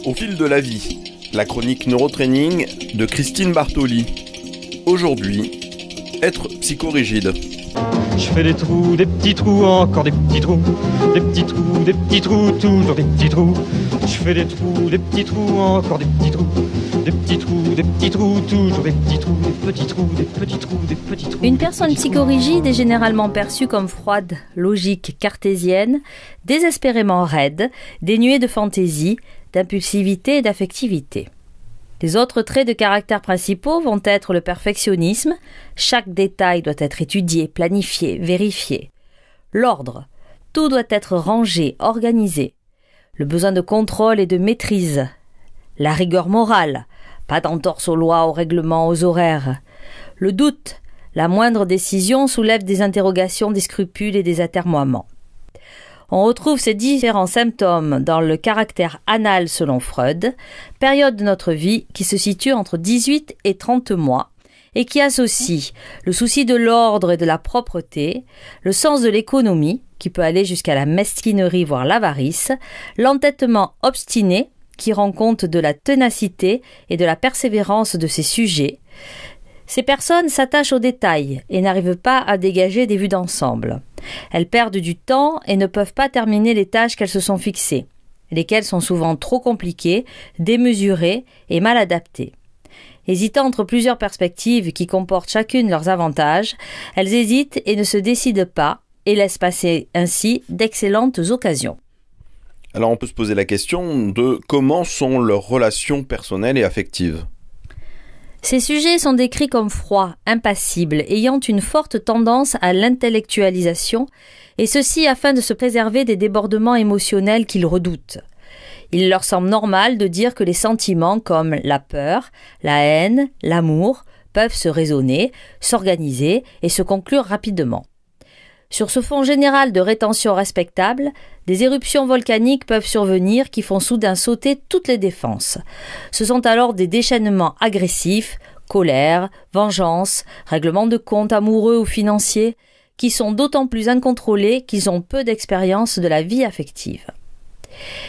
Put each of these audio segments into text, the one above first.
Au fil de la vie, la chronique Neurotraining de Christine Bartoli. Aujourd'hui, être psychorigide. Je fais des petits trous, encore des petits trous, des petits trous, toujours des petits trous. Je fais des petits trous, encore des petits trous, des petits trous, toujours des petits trous, des petits trous, des petits trous, des petits trous. Une personne psychorigide est généralement perçue comme froide, logique, cartésienne, désespérément raide, dénuée de fantaisie, d'impulsivité et d'affectivité. Les autres traits de caractère principaux vont être le perfectionnisme, chaque détail doit être étudié, planifié, vérifié. L'ordre, tout doit être rangé, organisé. Le besoin de contrôle et de maîtrise. La rigueur morale, pas d'entorse aux lois, aux règlements, aux horaires. Le doute, la moindre décision soulève des interrogations, des scrupules et des atermoiements. On retrouve ces différents symptômes dans le caractère anal selon Freud, période de notre vie qui se situe entre 18 et 30 mois et qui associe le souci de l'ordre et de la propreté, le sens de l'économie qui peut aller jusqu'à la mesquinerie voire l'avarice, l'entêtement obstiné qui rend compte de la ténacité et de la persévérance de ses sujets. Ces personnes s'attachent aux détails et n'arrivent pas à dégager des vues d'ensemble. Elles perdent du temps et ne peuvent pas terminer les tâches qu'elles se sont fixées, lesquelles sont souvent trop compliquées, démesurées et mal adaptées. Hésitant entre plusieurs perspectives qui comportent chacune leurs avantages, elles hésitent et ne se décident pas et laissent passer ainsi d'excellentes occasions. Alors on peut se poser la question de comment sont leurs relations personnelles et affectives. Ces sujets sont décrits comme froids, impassibles, ayant une forte tendance à l'intellectualisation, et ceci afin de se préserver des débordements émotionnels qu'ils redoutent. Il leur semble normal de dire que les sentiments comme la peur, la haine, l'amour peuvent se raisonner, s'organiser et se conclure rapidement. Sur ce fond général de rétention respectable, des éruptions volcaniques peuvent survenir qui font soudain sauter toutes les défenses. Ce sont alors des déchaînements agressifs, colère, vengeance, règlement de comptes amoureux ou financiers, qui sont d'autant plus incontrôlés qu'ils ont peu d'expérience de la vie affective.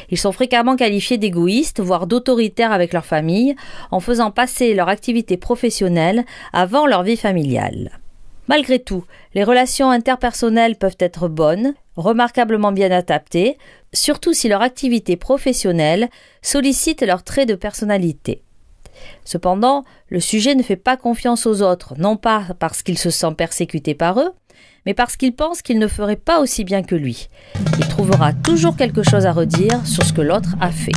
Ils sont fréquemment qualifiés d'égoïstes, voire d'autoritaires avec leur famille, en faisant passer leur activité professionnelle avant leur vie familiale. Malgré tout, les relations interpersonnelles peuvent être bonnes, remarquablement bien adaptées, surtout si leur activité professionnelle sollicite leurs traits de personnalité. Cependant, le sujet ne fait pas confiance aux autres, non pas parce qu'il se sent persécuté par eux, mais parce qu'il pense qu'il ne ferait pas aussi bien que lui. Il trouvera toujours quelque chose à redire sur ce que l'autre a fait.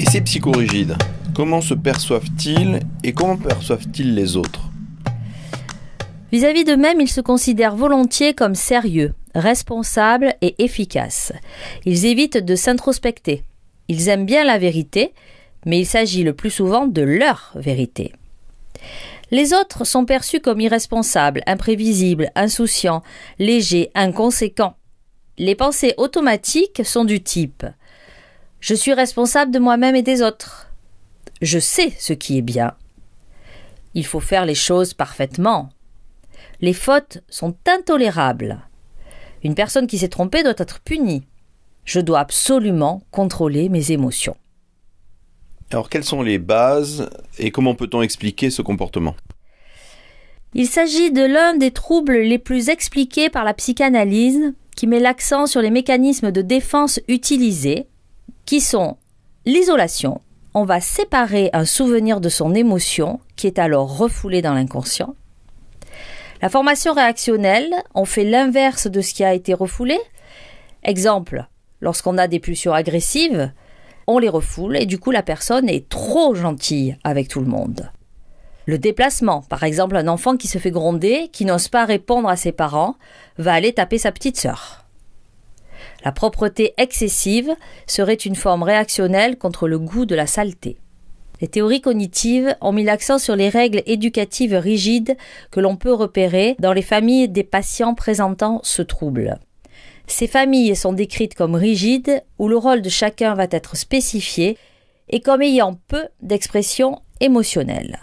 Et ces psychorigides, comment se perçoivent-ils et comment perçoivent-ils les autres ? Vis-à-vis d'eux-mêmes, ils se considèrent volontiers comme sérieux, responsables et efficaces. Ils évitent de s'introspecter. Ils aiment bien la vérité, mais il s'agit le plus souvent de leur vérité. Les autres sont perçus comme irresponsables, imprévisibles, insouciants, légers, inconséquents. Les pensées automatiques sont du type « Je suis responsable de moi-même et des autres. Je sais ce qui est bien. Il faut faire les choses parfaitement. Les fautes sont intolérables. Une personne qui s'est trompée doit être punie. Je dois absolument contrôler mes émotions. » Alors quelles sont les bases et comment peut-on expliquer ce comportement ? Il s'agit de l'un des troubles les plus expliqués par la psychanalyse, qui met l'accent sur les mécanismes de défense utilisés, qui sont l'isolation. On va séparer un souvenir de son émotion, qui est alors refoulé dans l'inconscient. La formation réactionnelle, on fait l'inverse de ce qui a été refoulé. Exemple, lorsqu'on a des pulsions agressives, on les refoule et du coup la personne est trop gentille avec tout le monde. Le déplacement, par exemple un enfant qui se fait gronder, qui n'ose pas répondre à ses parents, va aller taper sa petite sœur. La propreté excessive serait une forme réactionnelle contre le goût de la saleté. Les théories cognitives ont mis l'accent sur les règles éducatives rigides que l'on peut repérer dans les familles des patients présentant ce trouble. Ces familles sont décrites comme rigides, où le rôle de chacun va être spécifié et comme ayant peu d'expression émotionnelle.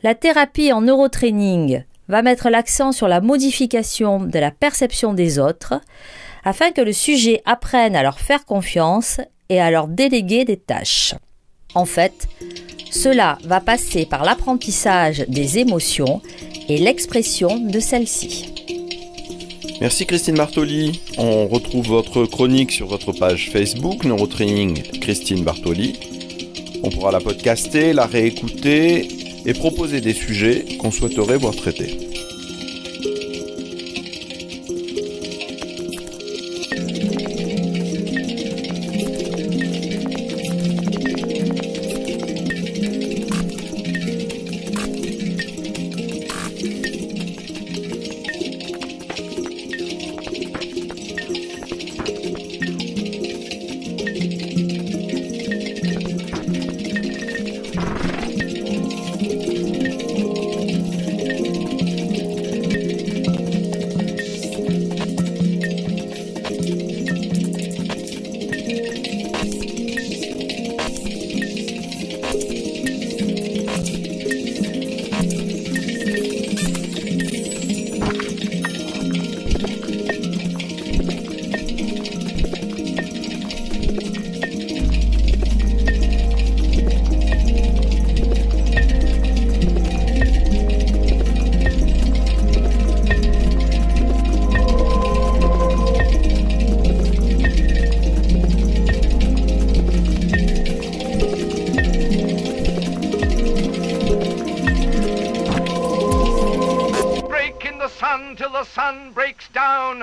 La thérapie en neurotraining va mettre l'accent sur la modification de la perception des autres afin que le sujet apprenne à leur faire confiance et à leur déléguer des tâches. En fait, cela va passer par l'apprentissage des émotions et l'expression de celles-ci. Merci Christine Bartoli. On retrouve votre chronique sur votre page Facebook, Neurotraining Christine Bartoli. On pourra la podcaster, la réécouter et proposer des sujets qu'on souhaiterait voir traités. Till the sun breaks down.